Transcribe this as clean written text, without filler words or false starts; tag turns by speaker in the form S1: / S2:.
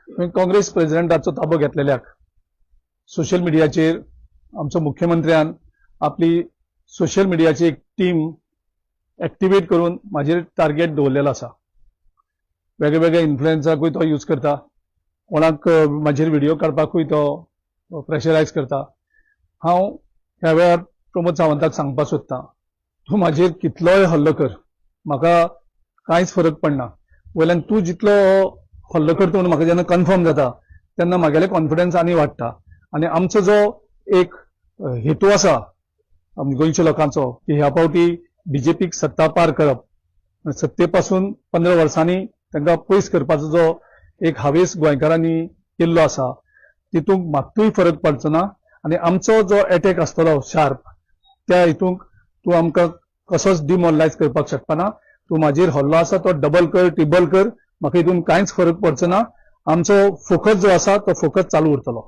S1: काँग्रेस प्रेसिडेंटाचो ताबो घेतलेल्याक सोशल मिडियाचेर आमचो मुख्यमंत्र्यान आपली सोशल मिडियाची एक टीम एक्टिवेट करून माझेर टार्गेट दवरलेलो आसा. वेगळ्या इन्फ्लुएन्साकूय तो यूज करता, कोणाक माझेर व्हिडिओ काडपाकूय तो प्रेशरायज करता. हांव ह्या वेळार प्रमोद सावंताक सांगपाक सोदतां, तूं माझेर कितलोय हल्लो कर, म्हाका कांयच फरक पडना. वयल्यान तूं जितलो हल्लो करता म्हणून म्हाका जेन्ना कन्फर्म जाता तेन्ना म्हागेले कॉन्फिडन्स आनी वाडटा. आनी आमचो जो एक हेतू आसा गोंयच्या लोकांचो की ह्या फावटी बीजेपीक सत्ता पार करप, सत्तेपासून 15 वर्सांनी तांकां पयस करपाचो जो एक हावेस गोंयकारांनी केल्लो आसा तितूंत मात्तूय फरक पडचो ना. आनी आमचो जो अटॅक आसतलो शार्प, त्या हितूंक तूं आमकां कसोच डिमोरलायज करपाक शकपाना. तूं म्हाजेर हल्लो आसा तो डबल कर, ट्रिबल कर, म्हाका हितून कांयच फरक पडचो ना. आमचो फोकस जो आसा तो फोकस चालू उरतलो.